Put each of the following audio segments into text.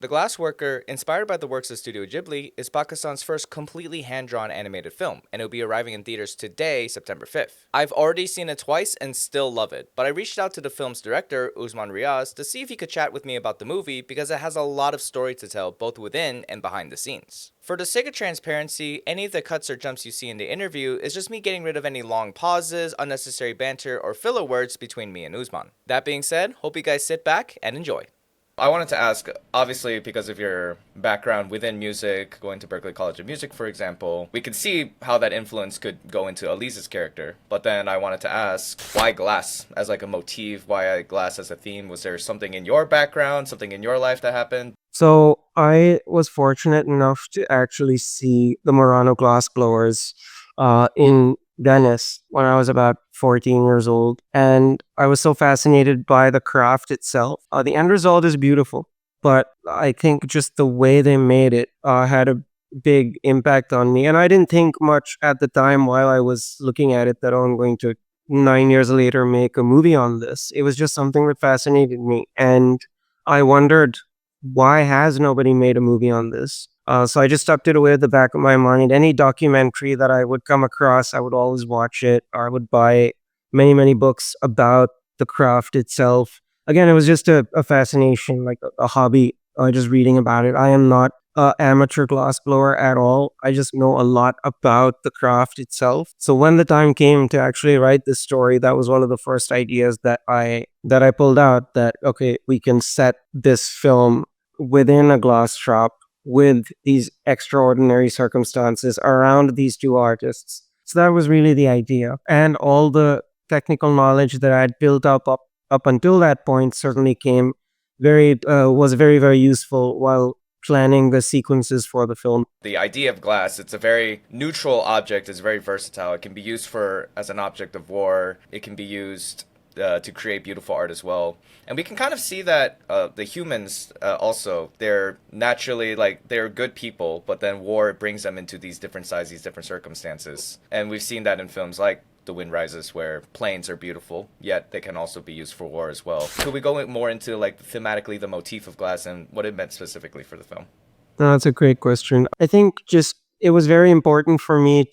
The Glassworker, inspired by the works of Studio Ghibli, is Pakistan's first completely hand-drawn animated film, and it'll be arriving in theaters today, September 5th. I've already seen it twice and still love it, but I reached out to the film's director, Usman Riaz, to see if he could chat with me about the movie because it has a lot of story to tell both within and behind the scenes. For the sake of transparency, any of the cuts or jumps you see in the interview is just me getting rid of any long pauses, unnecessary banter, or filler words between me and Usman. That being said, hope you guys sit back and enjoy. I wanted to ask, obviously, because of your background within music, going to Berklee College of Music, for example, we could see how that influence could go into Elise's character. But then I wanted to ask, why glass as like a motif? Why glass as a theme? Was there something in your background, something in your life that happened? So I was fortunate enough to actually see the Murano glass blowers in Venice when I was about 14 years old. And I was so fascinated by the craft itself. The end result is beautiful, but I think just the way they made it had a big impact on me. And I didn't think much at the time while I was looking at it that, oh, I'm going to 9 years later make a movie on this. It was just something that fascinated me. And I wondered, why has nobody made a movie on this? So I just tucked it away at the back of my mind. Any documentary that I would come across, I would always watch it, or I would buy many, many books about the craft itself. Again, it was just a fascination, like a hobby, just reading about it. I am not an amateur glass blower at all. I just know a lot about the craft itself. So when the time came to actually write this story, that was one of the first ideas that I pulled out, that okay, we can set this film within a glass shop with these extraordinary circumstances around these two artists. So that was really the idea. And all the technical knowledge that I had built up until that point certainly came was very, very useful while planning the sequences for the film. The idea of glass, it's a very neutral object, it's very versatile. It can be used for as an object of war. It can be used to create beautiful art as well. And we can kind of see that the humans also, they're naturally like they're good people, but then war brings them into these different sizes, these different circumstances. And we've seen that in films like The Wind Rises, where planes are beautiful, yet they can also be used for war as well. Could we go more into like thematically the motif of glass and what it meant specifically for the film? No, that's a great question. I think just it was very important for me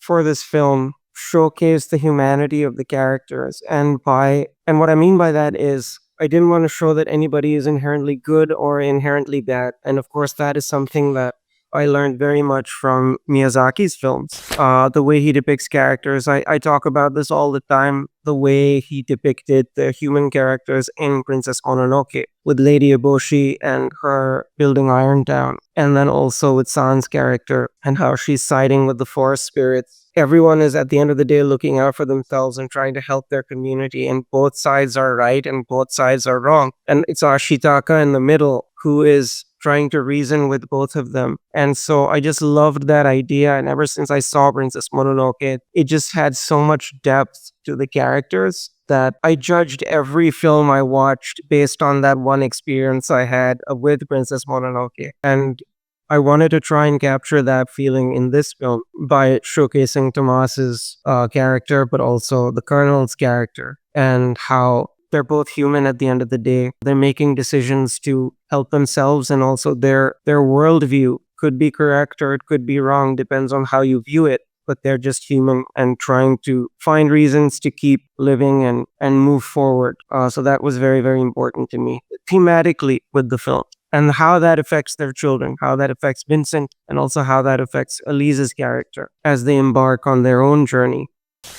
for this film, showcase the humanity of the characters. And what I mean by that is I didn't want to show that anybody is inherently good or inherently bad. And of course, that is something that I learned very much from Miyazaki's films. The way he depicts characters. I talk about this all the time. The way he depicted the human characters in Princess Mononoke with Lady Eboshi and her building Iron Town. And then also with San's character and how she's siding with the forest spirits. Everyone is at the end of the day looking out for themselves and trying to help their community. And both sides are right and both sides are wrong. And it's Ashitaka in the middle who is trying to reason with both of them. And so I just loved that idea. And ever since I saw Princess Mononoke, it just had so much depth to the characters that I judged every film I watched based on that one experience I had with Princess Mononoke. And I wanted to try and capture that feeling in this film by showcasing Tomas's character, but also the Colonel's character, and how they're both human at the end of the day. They're making decisions to help themselves, and also their worldview could be correct or it could be wrong, depends on how you view it. But they're just human and trying to find reasons to keep living and move forward. So that was very, very important to me thematically with the film, and how that affects their children, how that affects Vincent, and also how that affects Elise's character as they embark on their own journey.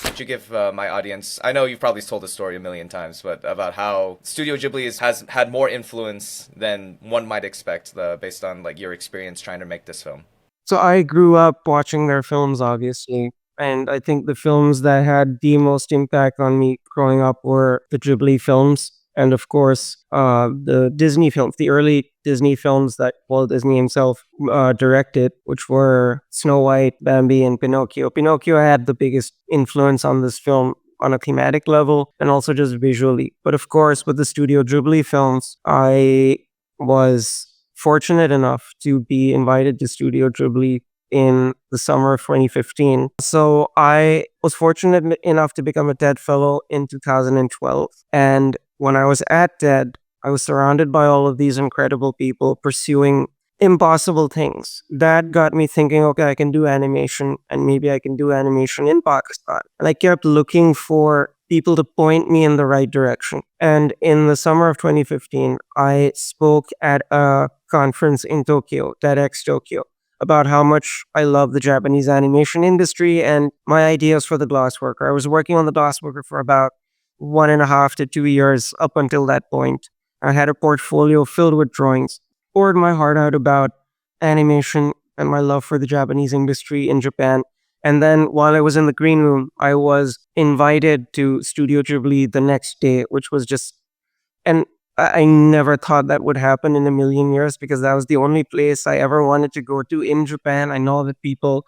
Could you give my audience, I know you've probably told the story a million times, but about how Studio Ghibli has had more influence than one might expect based on like your experience trying to make this film? So I grew up watching their films, obviously. And I think the films that had the most impact on me growing up were the Ghibli films. And of course, the Disney films, the early Disney films that Walt Disney himself directed, which were Snow White, Bambi, and Pinocchio. Pinocchio had the biggest influence on this film on a thematic level and also just visually. But of course, with the Studio Ghibli films, I was fortunate enough to be invited to Studio Ghibli in the summer of 2015. So I was fortunate enough to become a TED Fellow in 2012. And when I was at TED, I was surrounded by all of these incredible people pursuing impossible things. That got me thinking, okay, I can do animation and maybe I can do animation in Pakistan. And I kept looking for people to point me in the right direction. And in the summer of 2015, I spoke at a conference in Tokyo, TEDx Tokyo, about how much I love the Japanese animation industry and my ideas for the Glassworker. I was working on the Glassworker for about 1.5 to 2 years up until that point. I had a portfolio filled with drawings, poured my heart out about animation and my love for the Japanese industry in Japan. And then while I was in the green room, I was invited to Studio Ghibli the next day, which was just, and I never thought that would happen in a million years because that was the only place I ever wanted to go to in Japan. I know that people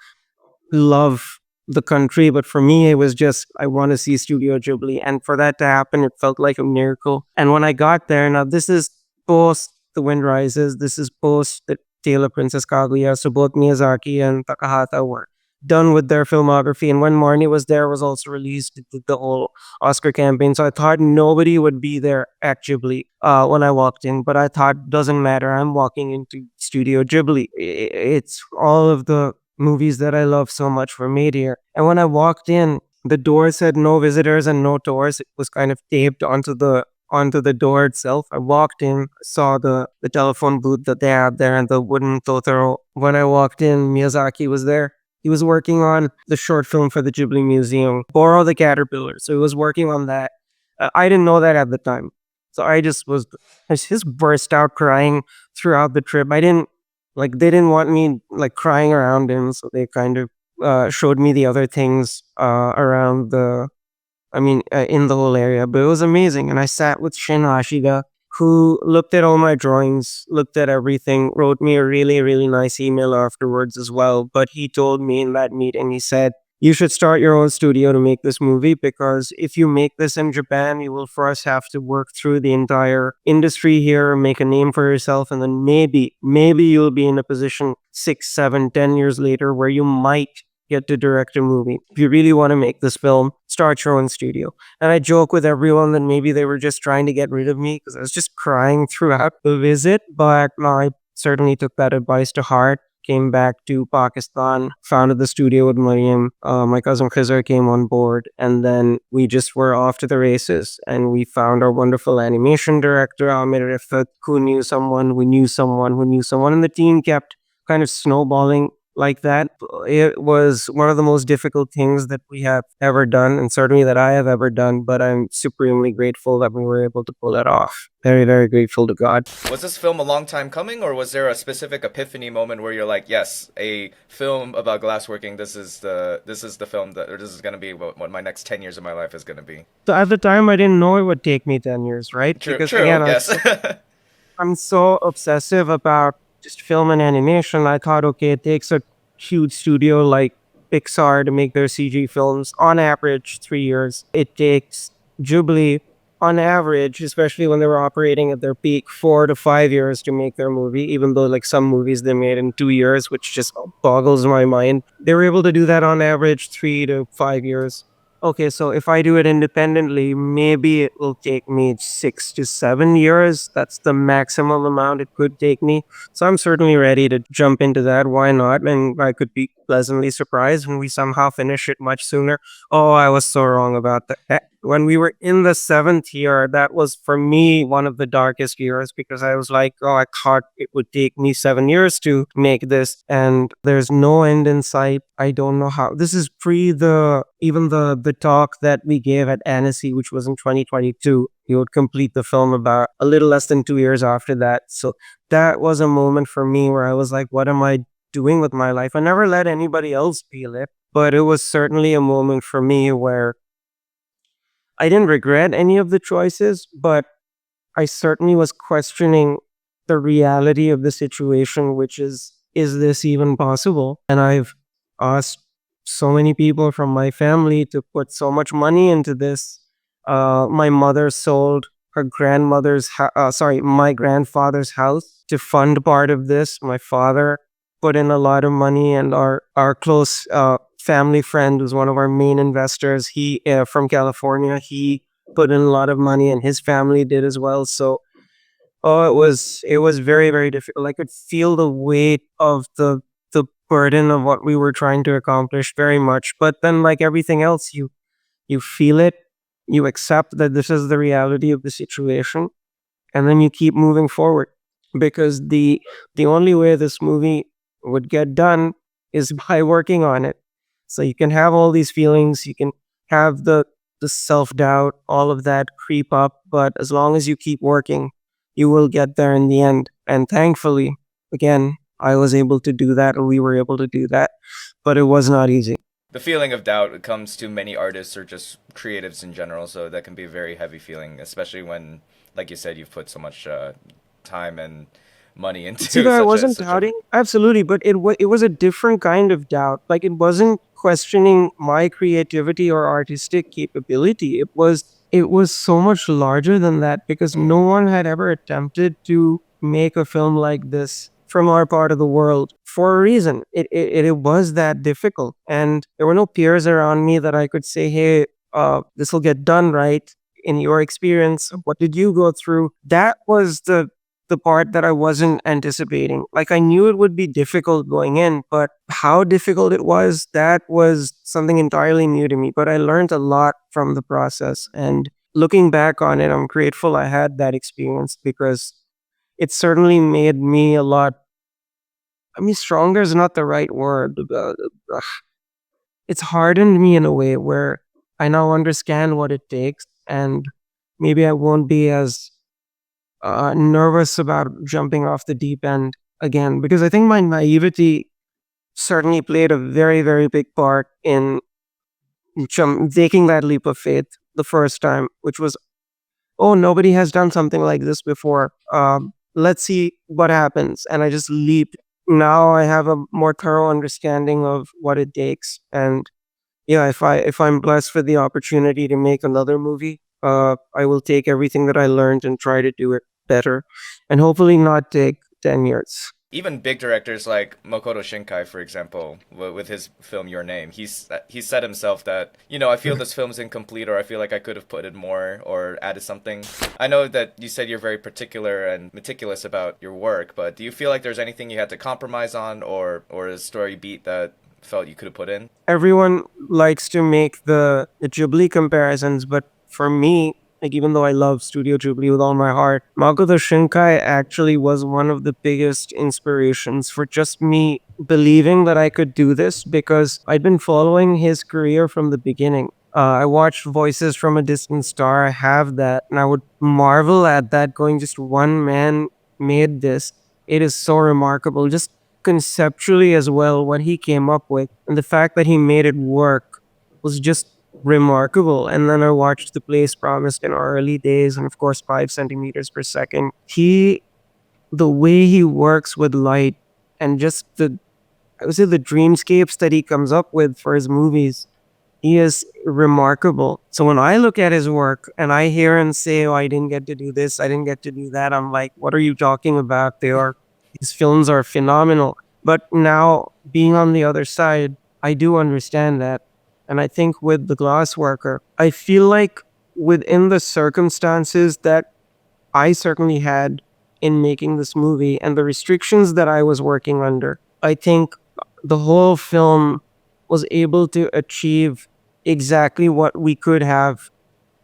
love the country, but for me, it was just, I want to see Studio Ghibli. And for that to happen, it felt like a miracle. And when I got there, now this is post The Wind Rises, this is post The Tale of Princess Kaguya. So both Miyazaki and Takahata were done with their filmography. And when Marnie was there, was also released, it did the whole Oscar campaign. So I thought nobody would be there at Ghibli when I walked in, but I thought, doesn't matter. I'm walking into Studio Ghibli. It's all of the movies that I love so much were made here. And when I walked in, the door said no visitors and no tours. It was kind of taped onto the door itself. I walked in, saw the telephone booth that they had there and the wooden Totoro. When I walked in, Miyazaki was there. He was working on the short film for the Ghibli Museum, Borrow the Caterpillar. So he was working on that. I didn't know that at the time. So I just burst out crying throughout the trip. I didn't, like, they didn't want me like crying around him. So they kind of showed me the other things around in the whole area. But it was amazing. And I sat with Shin Ashida, who looked at all my drawings, looked at everything, wrote me a really, really nice email afterwards as well. But he told me in that meeting, he said, you should start your own studio to make this movie because if you make this in Japan, you will first have to work through the entire industry here, make a name for yourself, and then maybe you'll be in a position 6, 7, 10 years later where you might get to direct a movie. If you really want to make this film, start your own studio. And I joke with everyone that maybe they were just trying to get rid of me because I was just crying throughout the visit. But no, I certainly took that advice to heart. Came back to Pakistan, founded the studio with Mariam. My cousin Khizr came on board, and then we just were off to the races. And we found our wonderful animation director, Amir Rifat, who knew someone, who knew someone, who knew someone, and the team kept kind of snowballing like that. It was one of the most difficult things that we have ever done, and certainly that I have ever done, but I'm supremely grateful that we were able to pull it off. Very, very grateful to God. Was this film a long time coming, or was there a specific epiphany moment where you're like, yes, a film about glassworking, this is the film that, or this is going to be what my next 10 years of my life is going to be? So at the time, I didn't know it would take me 10 years, right? True, Because true, again, yes. I'm so obsessive about just film and animation. I thought, okay, it takes a huge studio like Pixar to make their CG films on average 3 years. It takes Ghibli on average, especially when they were operating at their peak, 4 to 5 years to make their movie, even though like some movies they made in 2 years, which just boggles my mind. They were able to do that on average 3 to 5 years. Okay, so if I do it independently, maybe it will take me 6 to 7 years. That's the maximum amount it could take me. So I'm certainly ready to jump into that. Why not? And I could be pleasantly surprised when we somehow finish it much sooner. Oh, I was so wrong about that. When we were in the seventh year, that was for me one of the darkest years because I was like, oh, I thought it would take me 7 years to make this, and there's no end in sight. I don't know how. This is pre the talk that we gave at Annecy, which was in 2022. He would complete the film about a little less than 2 years after that. So that was a moment for me where I was like, what am I doing with my life? I never let anybody else feel it, but it was certainly a moment for me where I didn't regret any of the choices, but I certainly was questioning the reality of the situation, which is this even possible? And I've asked so many people from my family to put so much money into this. My mother sold my grandfather's house to fund part of this. My father put in a lot of money, and our close family friend who's one of our main investors, he from California, he put in a lot of money, and his family did as well. So Oh, it was very, very difficult. I could feel the weight of the burden of what we were trying to accomplish very much. But then, like everything else, you feel it, you accept that this is the reality of the situation, and then you keep moving forward. Because the only way this movie would get done is by working on it. So you can have all these feelings, you can have the self-doubt, all of that creep up, but as long as you keep working, you will get there in the end. And thankfully, again, I was able to do that, or we were able to do that, but it was not easy. The feeling of doubt comes to many artists or just creatives in general, so that can be a very heavy feeling, especially when, like you said, you've put so much time and money See, into that I such a wasn't such a. doubting. Absolutely, but it was a different kind of doubt. Like, it wasn't questioning my creativity or artistic capability. It was so much larger than that, because no Mm. one had ever attempted to make a film like this from our part of the world for a reason. It was that difficult, and there were no peers around me that I could say, "Hey, this will get done right." In your experience, what did you go through? That was the part that I wasn't anticipating. Like, I knew it would be difficult going in, but how difficult it was, that was something entirely new to me. But I learned a lot from the process. And looking back on it, I'm grateful I had that experience, because it certainly made me a lot, I mean, stronger is not the right word. It's hardened me in a way where I now understand what it takes. And maybe I won't be as nervous about jumping off the deep end again, because I think my naivety certainly played a very, very big part in taking that leap of faith the first time, which was, oh, nobody has done something like this before. Let's see what happens. And I just leaped. Now I have a more thorough understanding of what it takes. And yeah, if I'm blessed with the opportunity to make another movie, I will take everything that I learned and try to do it better, and hopefully not take 10 years. Even big directors like Makoto Shinkai, for example, with his film Your Name, he said himself that, I feel this film's incomplete, or I feel like I could have put in more or added something. I know that you said you're very particular and meticulous about your work, but do you feel like there's anything you had to compromise on, or a story beat that felt you could have put in? Everyone likes to make the Ghibli comparisons, but for me, like, even though I love Studio Ghibli with all my heart, Makoto Shinkai actually was one of the biggest inspirations for just me believing that I could do this, because I'd been following his career from the beginning. I watched Voices from a Distant Star. I have that, and I would marvel at that, going, just one man made this. It is so remarkable. Just conceptually as well, what he came up with, and the fact that he made it work was just remarkable. And then I watched The Place Promised in our early days, and of course 5 centimeters per second. The way he works with light, and just I would say the dreamscapes that he comes up with for his movies, he is remarkable. So when I look at his work and I hear him say, "Oh, I didn't get to do this, I didn't get to do that," I'm like, "What are you talking about? These films are phenomenal." But now, being on the other side, I do understand that. And I think with The Glassworker, I feel like within the circumstances that I certainly had in making this movie and the restrictions that I was working under, I think the whole film was able to achieve exactly what we could have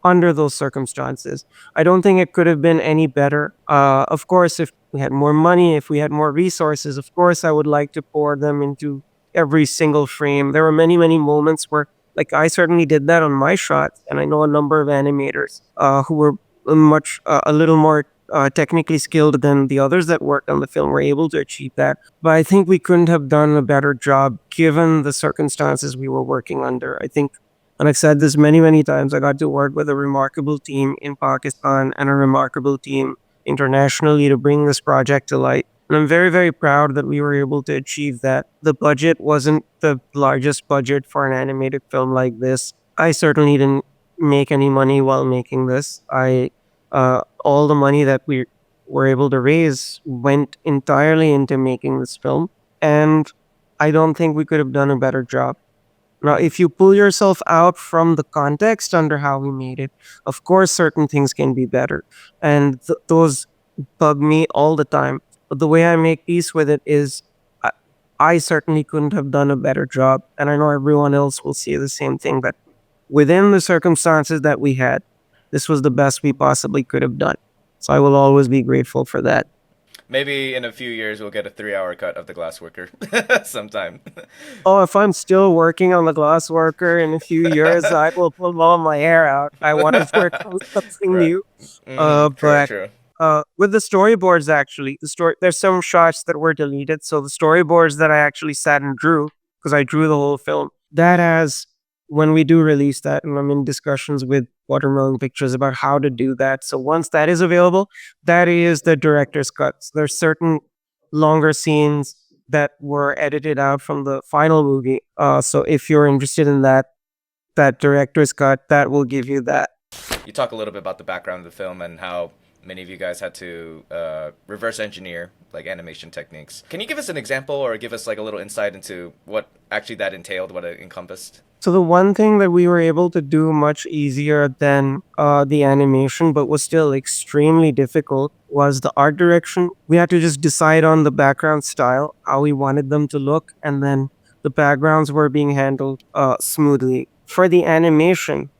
under those circumstances. I don't think it could have been any better. Of course, if we had more money, if we had more resources, of course, I would like to pour them into every single frame. There were many, many moments where, like, I certainly did that on my shots, and I know a number of animators who were a little more technically skilled than the others that worked on the film were able to achieve that. But I think we couldn't have done a better job given the circumstances we were working under. I think, and I've said this many, many times, I got to work with a remarkable team in Pakistan and a remarkable team internationally to bring this project to light. And I'm very, very proud that we were able to achieve that. The budget wasn't the largest budget for an animated film like this. I certainly didn't make any money while making this. All the money that we were able to raise went entirely into making this film. And I don't think we could have done a better job. Now, if you pull yourself out from the context under how we made it, of course, certain things can be better. And those bug me all the time. But the way I make peace with it is I, I certainly couldn't have done a better job. And I know everyone else will say the same thing, but within the circumstances that we had, this was the best we possibly could have done. So I will always be grateful for that. Maybe in a few years we'll get a 3 hour cut of the Glassworker sometime. Oh, if I'm still working on the Glassworker in a few years, I will pull all my hair out. I want to work on something Right. new. True, But true. with the storyboards, actually, there's some shots that were deleted. So the storyboards that I actually sat and drew, because I drew the whole film, that has when we do release that, and I'm in discussions with Watermelon Pictures about how to do that. So once that is available, that is the director's cut. So there's certain longer scenes that were edited out from the final movie. So if you're interested in that, that director's cut, that will give you that. You talk a little bit about the background of the film and how many of you guys had to reverse engineer like animation techniques. Can you give us an example or give us like a little insight into what actually that entailed, what it encompassed? So the one thing that we were able to do much easier than the animation, but was still extremely difficult, was the art direction. We had to just decide on the background style, how we wanted them to look, and then the backgrounds were being handled smoothly. For the animation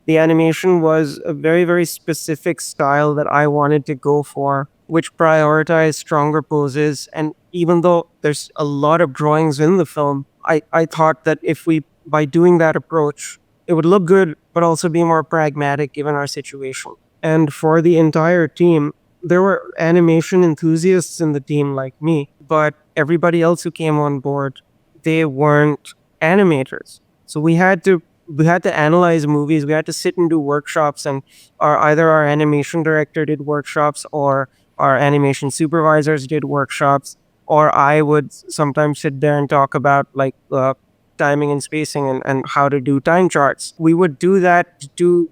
was a very, very specific style that I wanted to go for, which prioritized stronger poses. And even though there's a lot of drawings in the film, I thought that if we by doing that approach, it would look good, but also be more pragmatic given our situation. And for the entire team, there were animation enthusiasts in the team like me, but everybody else who came on board, they weren't animators. So we had to analyze movies. We had to sit and do workshops, and either our animation director did workshops, or our animation supervisors did workshops, or I would sometimes sit there and talk about like timing and spacing, and how to do time charts. We would do that to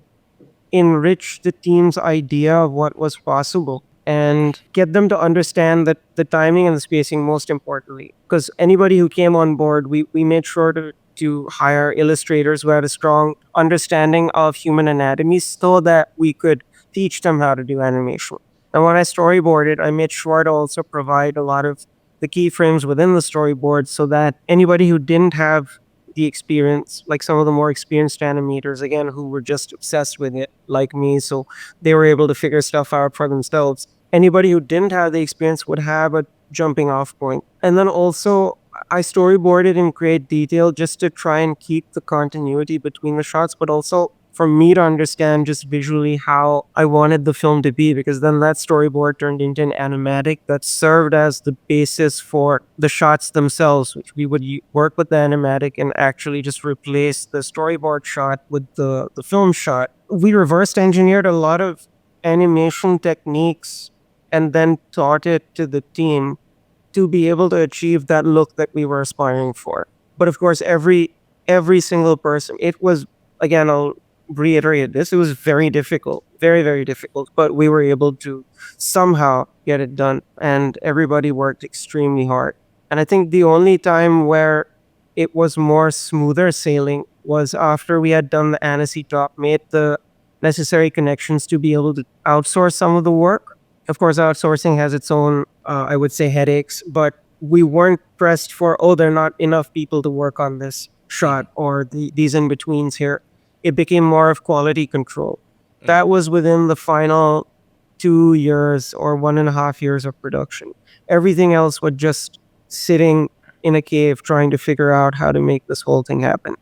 enrich the team's idea of what was possible and get them to understand that the timing and the spacing most importantly. Because anybody who came on board, we made sure to hire illustrators who had a strong understanding of human anatomy so that we could teach them how to do animation. And when I storyboarded, I made sure to also provide a lot of the keyframes within the storyboard so that anybody who didn't have the experience, like some of the more experienced animators, again, who were just obsessed with it, like me, so they were able to figure stuff out for themselves. Anybody who didn't have the experience would have a jumping off point. And then also, I storyboarded in great detail just to try and keep the continuity between the shots, but also for me to understand just visually how I wanted the film to be, because then that storyboard turned into an animatic that served as the basis for the shots themselves, which we would work with the animatic and actually just replace the storyboard shot with the film shot. We reversed engineered a lot of animation techniques and then taught it to the team to be able to achieve that look that we were aspiring for. But of course, every single person, it was, again, I'll reiterate this, it was very difficult, very, very difficult, but we were able to somehow get it done, and everybody worked extremely hard. And I think the only time where it was more smoother sailing was after we had done the Annecy top, made the necessary connections to be able to outsource some of the work. Of course, outsourcing has its own, I would say, headaches, but we weren't pressed for, oh, there are not enough people to work on this Mm-hmm. shot or these in betweens here. It became more of quality control. Mm-hmm. That was within the final 2 years or 1.5 years of production. Everything else was just sitting in a cave trying to figure out how to make this whole thing happen.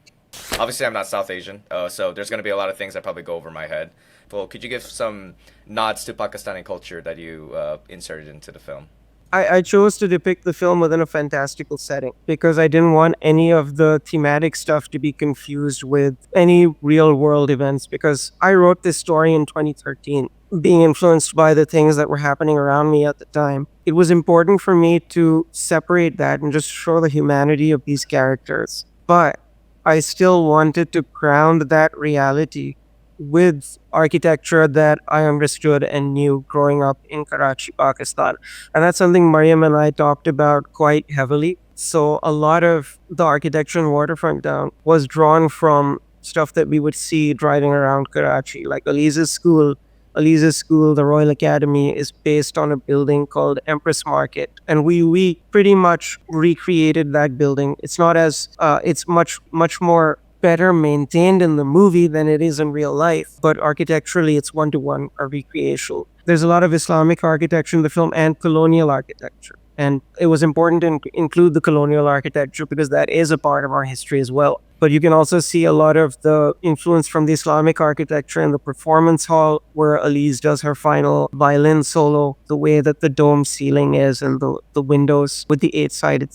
Obviously, I'm not South Asian, so there's going to be a lot of things that probably go over my head. Well, could you give some nods to Pakistani culture that you inserted into the film? I chose to depict the film within a fantastical setting because I didn't want any of the thematic stuff to be confused with any real world events, because I wrote this story in 2013, being influenced by the things that were happening around me at the time. It was important for me to separate that and just show the humanity of these characters. But I still wanted to ground that reality with architecture that I understood and knew growing up in Karachi, Pakistan. And that's something Mariam and I talked about quite heavily. So a lot of the architecture in Waterfront Down was drawn from stuff that we would see driving around Karachi, like Elise's school. Aliza's school, the Royal Academy, is based on a building called Empress Market, and we pretty much recreated that building. It's not as it's much more better maintained in the movie than it is in real life, but architecturally it's one to one a recreation. There's a lot of Islamic architecture in the film and colonial architecture. And it was important to include the colonial architecture because that is a part of our history as well. But you can also see a lot of the influence from the Islamic architecture in the performance hall where Elise does her final violin solo, the way that the dome ceiling is and the windows with the eight-sided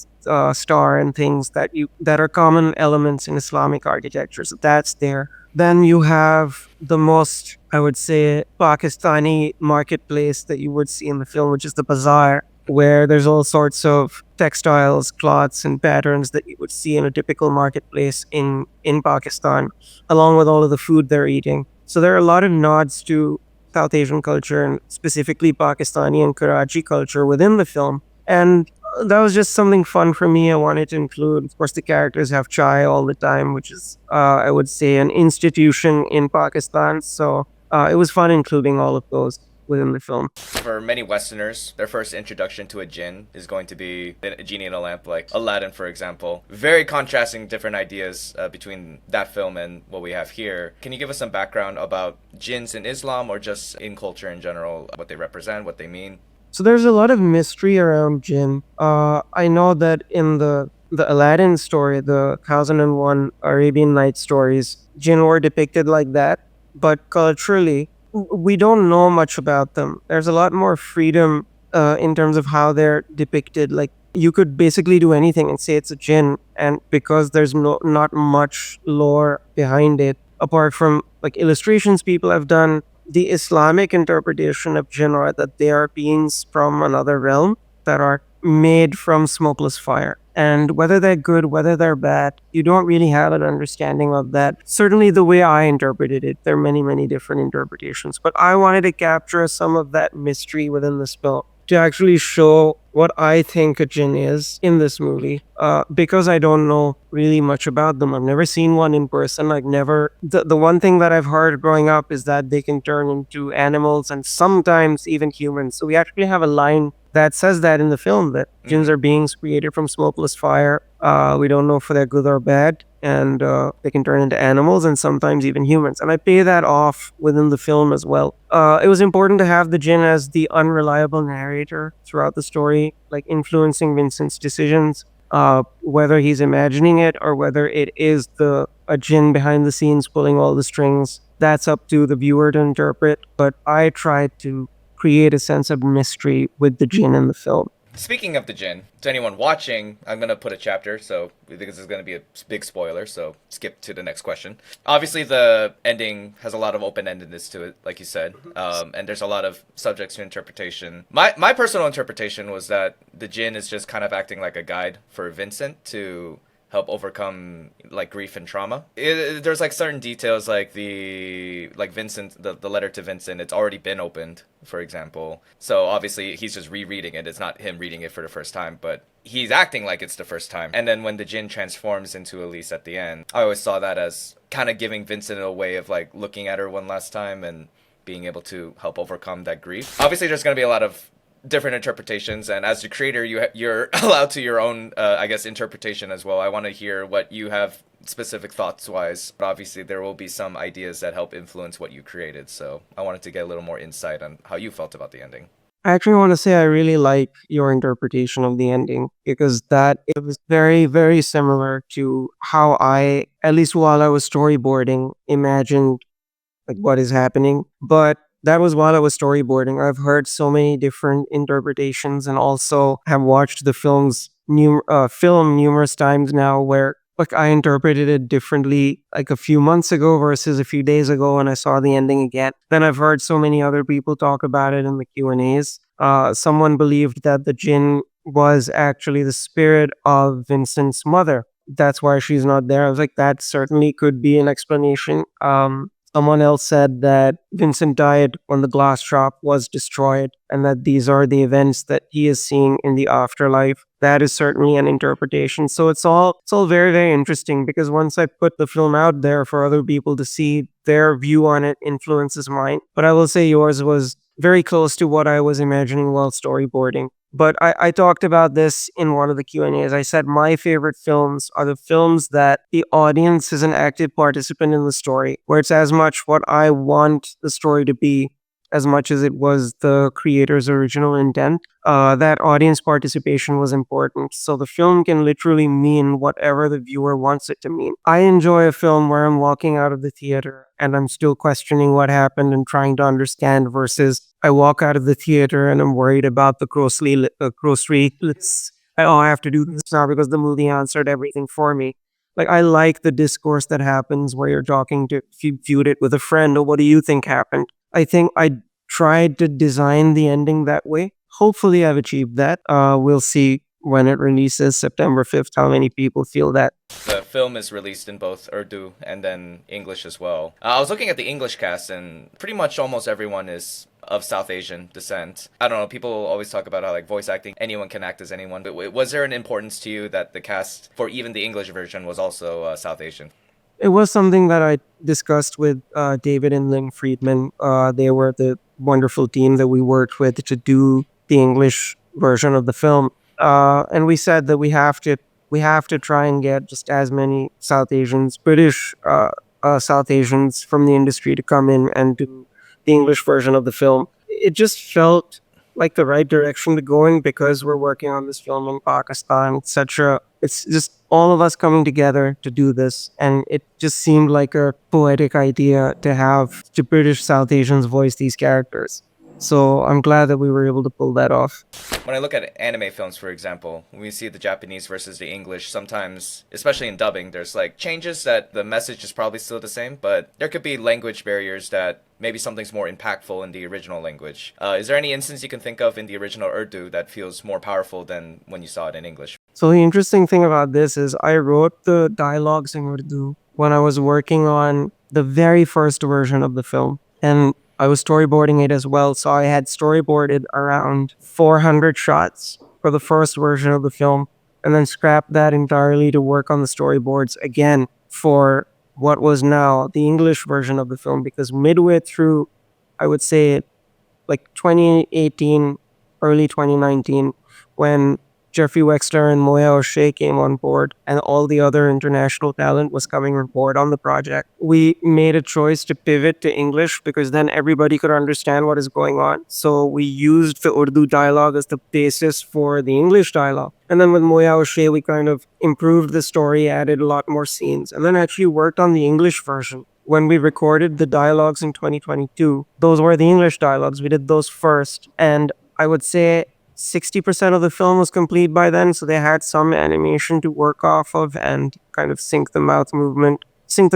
star and things that are common elements in Islamic architecture. So that's there. Then you have the most, I would say, Pakistani marketplace that you would see in the film, which is the bazaar, where there's all sorts of textiles, cloths, and patterns that you would see in a typical marketplace in Pakistan, along with all of the food they're eating. So there are a lot of nods to South Asian culture and specifically Pakistani and Karachi culture within the film. And that was just something fun for me. I wanted to include, of course, the characters have chai all the time, which is, I would say, an institution in Pakistan. So it was fun including all of those within the film. For many Westerners, their first introduction to a jinn is going to be a genie in a lamp, like Aladdin, for example. Very contrasting different ideas between that film and what we have here. Can you give us some background about jinns in Islam or just in culture in general, what they represent, what they mean? So there's a lot of mystery around jinn. I know that in the Aladdin story, the 1001 Arabian Nights stories, jinn were depicted like that. But culturally, we don't know much about them. There's a lot more freedom in terms of how they're depicted. Like you could basically do anything and say it's a jinn, and because there's not much lore behind it, apart from like illustrations people have done, the Islamic interpretation of jinn are that they are beings from another realm that are made from smokeless fire. And whether they're good, whether they're bad, you don't really have an understanding of that. Certainly the way I interpreted it, there are many, many different interpretations. But I wanted to capture some of that mystery within this film to actually show what I think a jinn is in this movie. Because I don't know really much about them. I've never seen one in person. The one thing that I've heard growing up is that they can turn into animals and sometimes even humans. So we actually have a line that says that in the film, that jinns are beings created from smokeless fire. We don't know if they're good or bad, and they can turn into animals and sometimes even humans. And I pay that off within the film as well. It was important to have the jinn as the unreliable narrator throughout the story, like influencing Vincent's decisions, whether he's imagining it or whether it is a jinn behind the scenes pulling all the strings. That's up to the viewer to interpret, but I tried to create a sense of mystery with the jinn in the film. Speaking of the jinn, to anyone watching, I'm going to put a chapter, so because this is going to be a big spoiler, so skip to the next question. Obviously, the ending has a lot of open-endedness to it, like you said, and there's a lot of subjects to interpretation. My personal interpretation was that the jinn is just kind of acting like a guide for Vincent to help overcome like grief and trauma. There's like certain details like Vincent, the letter to Vincent, it's already been opened, for example. So obviously he's just rereading it. It's not him reading it for the first time, but he's acting like it's the first time. And then when the jinn transforms into Elise at the end, I always saw that as kind of giving Vincent a way of like looking at her one last time and being able to help overcome that grief. Obviously there's going to be a lot of different interpretations, and as the creator you're allowed to your own I guess interpretation as well. I want to hear what you have specific thoughts wise, but obviously there will be some ideas that help influence what you created, so I wanted to get a little more insight on how you felt about the ending. I actually want to say I really like your interpretation of the ending because that it was very, very similar to how I, at least while I was storyboarding, imagined like what is happening. But that was while I was storyboarding. I've heard so many different interpretations and also have watched the film numerous times now where like I interpreted it differently like a few months ago versus a few days ago when I saw the ending again. Then I've heard so many other people talk about it in the Q&As. Someone believed that the jinn was actually the spirit of Vincent's mother. That's why she's not there. I was like, that certainly could be an explanation. Someone else said that Vincent died when the glass shop was destroyed, and that these are the events that he is seeing in the afterlife. That is certainly an interpretation. So it's all very, very interesting, because once I put the film out there for other people to see, their view on it influences mine. But I will say yours was very close to what I was imagining while storyboarding. But I talked about this in one of the Q&As. I said my favorite films are the films that the audience is an active participant in the story, where it's as much what I want the story to be as much as it was the creator's original intent. That audience participation was important. So the film can literally mean whatever the viewer wants it to mean. I enjoy a film where I'm walking out of the theater and I'm still questioning what happened and trying to understand, versus I walk out of the theater and I'm worried about the grocery lists. I have to do this now because the movie answered everything for me. Like, I like the discourse that happens where you're talking to, if you viewed it with a friend, or what do you think happened? I think I tried to design the ending that way. Hopefully, I've achieved that. We'll see when it releases September 5th how many people feel that. The film is released in both Urdu and then English as well. I was looking at the English cast, and pretty much almost everyone is of South Asian descent. I don't know, people always talk about how like voice acting, anyone can act as anyone, but was there an importance to you that the cast for even the English version was also South Asian? It was something that I discussed with David and Lynn Friedman. They were the wonderful team that we worked with to do the English version of the film. And we said that we have to try and get just as many South Asians, British South Asians from the industry to come in and do the English version of the film. It just felt like the right direction to go in, because we're working on this film in Pakistan, etc. It's just all of us coming together to do this, and it just seemed like a poetic idea to have the British South Asians voice these characters. So I'm glad that we were able to pull that off. When I look at anime films, for example, when we see the Japanese versus the English, sometimes, especially in dubbing, there's like changes that the message is probably still the same, but there could be language barriers that maybe something's more impactful in the original language. Is there any instance you can think of in the original Urdu that feels more powerful than when you saw it in English? So the interesting thing about this is I wrote the dialogues in Urdu when I was working on the very first version of the film, and I was storyboarding it as well. So I had storyboarded around 400 shots for the first version of the film, and then scrapped that entirely to work on the storyboards again for what was now the English version of the film, because midway through, I would say like 2018, early 2019, when Jeffrey Wexler and Moya O'Shea came on board and all the other international talent was coming on board on the project, we made a choice to pivot to English, because then everybody could understand what is going on. So we used the Urdu dialogue as the basis for the English dialogue. And then with Moya O'Shea, we kind of improved the story, added a lot more scenes, and then actually worked on the English version. When we recorded the dialogues in 2022, those were the English dialogues. We did those first. And I would say 60% of the film was complete by then, so they had some animation to work off of and kind of sync the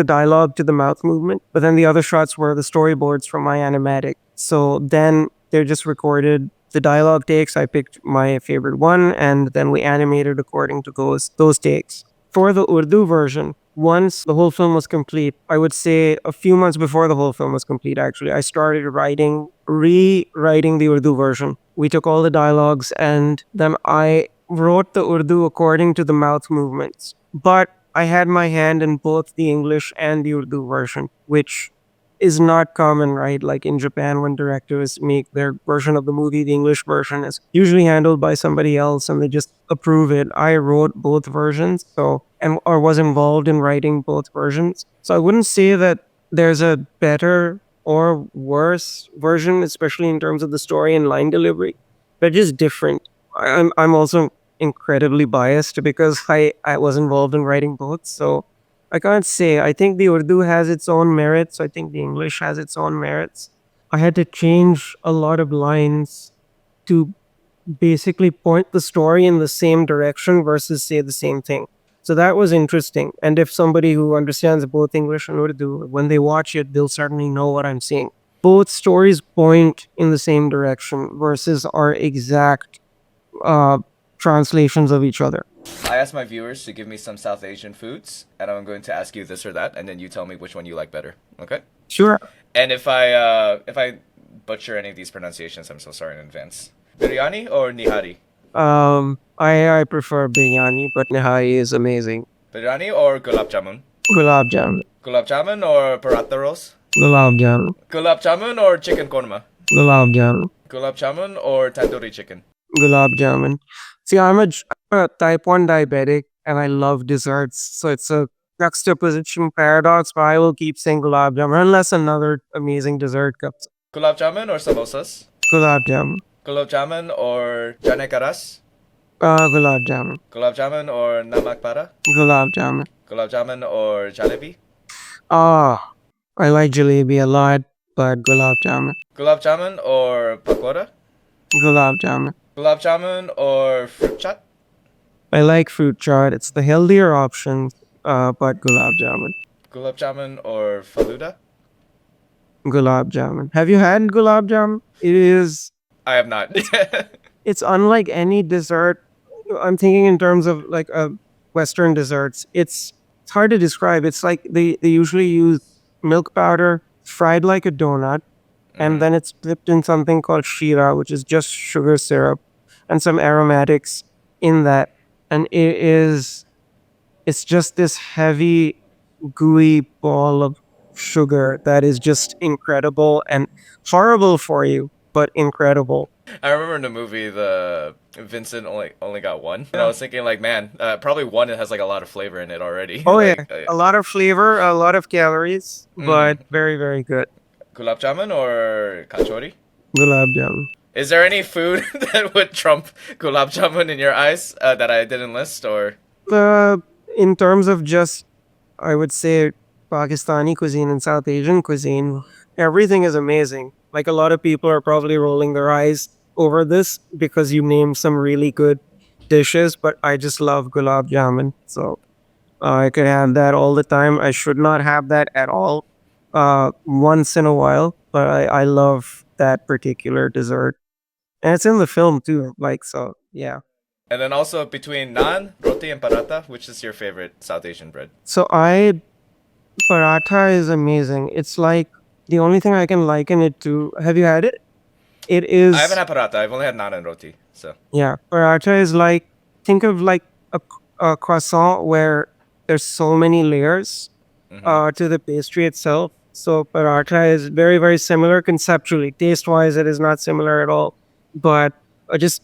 dialogue to the mouth movement. But then the other shots were the storyboards from my animatic. So then they just recorded the dialogue takes. I picked my favorite one, and then we animated according to those takes. For the Urdu version, once the whole film was complete, I would say a few months before the whole film was complete, actually, I started rewriting the Urdu version. We took all the dialogues and then I wrote the Urdu according to the mouth movements. But I had my hand in both the English and the Urdu version, which is not common, right? Like in Japan, when directors make their version of the movie, the English version is usually handled by somebody else and they just approve it. I wrote both versions, or was involved in writing both versions. So I wouldn't say that there's a better or worse version, especially in terms of the story and line delivery. They're just different. I'm also incredibly biased because I was involved in writing both. So I can't say. I think the Urdu has its own merits. I think the English has its own merits. I had to change a lot of lines to basically point the story in the same direction versus say the same thing. So that was interesting. And if somebody who understands both English and Urdu, when they watch it, they'll certainly know what I'm saying. Both stories point in the same direction versus are exact translations of each other. I asked my viewers to give me some South Asian foods, and I'm going to ask you this or that, and then you tell me which one you like better. Okay? Sure. And if I butcher any of these pronunciations, I'm so sorry in advance. Biryani or nihari? I prefer biryani, but nihari is amazing. Biryani or gulab jamun? Gulab jamun. Gulab jamun or paratha rolls? Gulab jamun. Gulab jamun or chicken korma? Gulab jamun. Gulab jamun or tandoori chicken? Gulab jamun. See, I'm a type 1 diabetic and I love desserts. So it's a juxtaposition paradox, but I will keep saying gulab jamun unless another amazing dessert comes. Gulab jamun or samosas? Gulab jamun. Gulab jamun or chane ka ras? Gulab jamun. Gulab jamun or namak para? Gulab jamun. Gulab jamun or jalebi? Ah, I like jalebi a lot, but gulab jamun. Gulab jamun or pakora? Gulab jamun. Gulab jamun or fruit chat? I like fruit chaat. It's the healthier option, but gulab jamun. Gulab jamun or faluda? Gulab jamun. Have you had gulab jamun? I have not. It's unlike any dessert. I'm thinking in terms of like Western desserts. It's hard to describe. It's like they usually use milk powder fried like a donut, and then it's dipped in something called shira, which is just sugar syrup, and some aromatics in that. And it's just this heavy, gooey ball of sugar that is just incredible and horrible for you, but incredible. I remember in the movie the Vincent only got one. And I was thinking like, man, probably one that has like a lot of flavor in it already. Oh Like, yeah, a lot of flavor, a lot of calories, but very, very good. gulab jamun or kachori? Gulab jamun. Is there any food that would trump gulab jamun in your eyes that I didn't list or? In terms of just, I would say, Pakistani cuisine and South Asian cuisine, everything is amazing. Like a lot of people are probably rolling their eyes over this because you named some really good dishes, but I just love gulab jamun. So I could have that all the time. I should not have that at all once in a while, but I love that particular dessert. And it's in the film too. Like, so, yeah. And then also between naan, roti, and paratha, which is your favorite South Asian bread? So paratha is amazing. It's like the only thing I can liken it to. Have you had it? It is. I haven't had paratha. I've only had naan and roti. So Yeah, paratha is like, think of like a croissant where there's so many layers to the pastry itself. So paratha is very, very similar conceptually. Taste wise, it is not similar at all. But just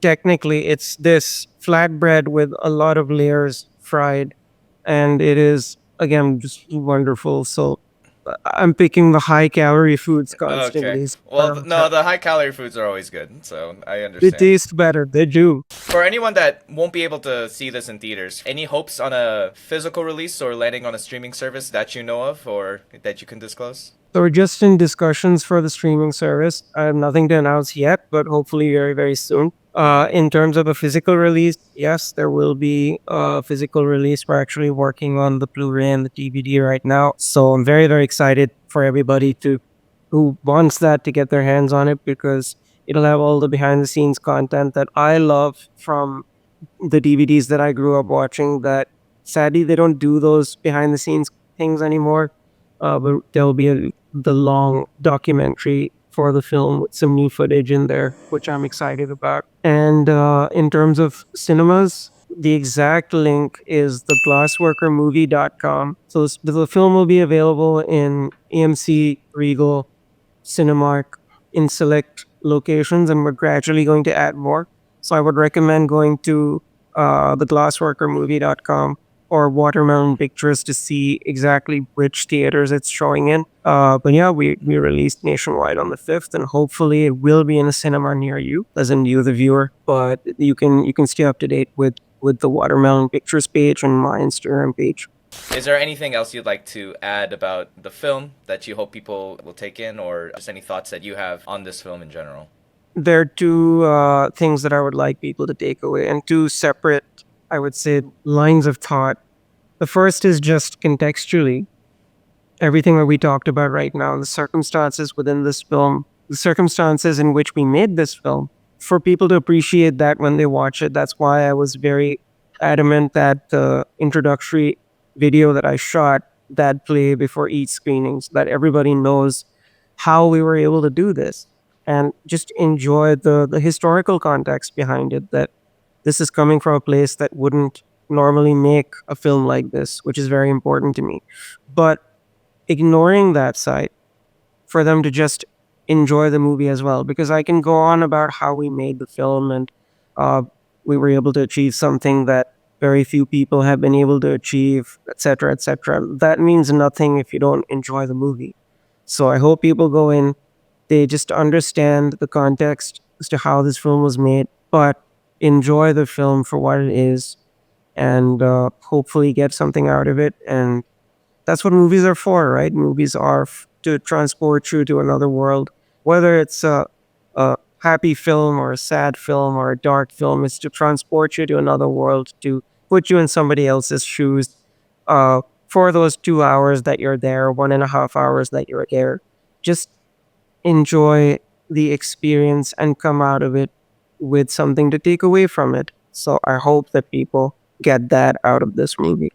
technically, it's this flatbread with a lot of layers fried, and it is again just wonderful. So I'm picking the high calorie foods constantly. okay. So Well, no, the high calorie foods are always good. So I they understand. taste better. They do. For anyone that won't be able to see this in theaters, any hopes on a physical release or landing on a streaming service that you know of or that you can disclose? So we're just in discussions for the streaming service. I have nothing to announce yet, but hopefully very, very soon. In terms of a physical release, yes, there will be a physical release. We're actually working on the Blu-ray and the DVD right now. So I'm very, very excited for everybody who wants that to get their hands on it because it'll have all the behind the scenes content that I love from the DVDs that I grew up watching that sadly they don't do those behind the scenes things anymore. But there'll be the long documentary for the film with some new footage in there, which I'm excited about. And in terms of cinemas, the exact link is the glassworkermovie.com. So the film will be available in AMC, Regal, Cinemark in select locations, and we're gradually going to add more. So I would recommend going to the glassworkermovie.com or Watermelon Pictures to see exactly which theaters it's showing in. But yeah, we released nationwide on the 5th, and hopefully it will be in a cinema near you, as in you, the viewer. But you can stay up to date with the Watermelon Pictures page and my Instagram page. Is there anything else you'd like to add about the film that you hope people will take in, or just any thoughts that you have on this film in general? There are two things that I would like people to take away, and two separate, I would say, lines of thought. The first is just contextually, everything that we talked about right now, the circumstances within this film, the circumstances in which we made this film, for people to appreciate that when they watch it. That's why I was very adamant that the introductory video that I shot that play before each screening so that everybody knows how we were able to do this, and just enjoy the historical context behind it, that this is coming from a place that wouldn't normally make a film like this, which is very important to me. But ignoring that side, for them to just enjoy the movie as well, because I can go on about how we made the film, and uh, we were able to achieve something that very few people have been able to achieve, etc., etc. That means nothing if you don't enjoy the movie. So I hope people go in, they just understand the context as to how this film was made, but enjoy the film for what it is, and hopefully get something out of it. And that's what movies are for, right? Movies are to transport you to another world, whether it's a happy film or a sad film or a dark film. It's to transport you to another world, to put you in somebody else's shoes for those 2 hours that you're there, 1.5 hours that you're there. Just enjoy the experience and come out of it with something to take away from it. So I hope that people get that out of this movie.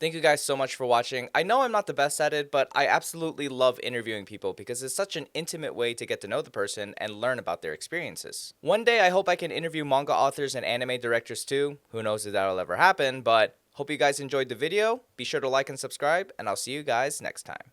Thank you guys so much for watching. I know I'm not the best at it, but I absolutely love interviewing people because it's such an intimate way to get to know the person and learn about their experiences. One day I hope I can interview manga authors and anime directors too. Who knows if that'll ever happen, but hope you guys enjoyed the video. Be sure to like and subscribe, and I'll see you guys next time.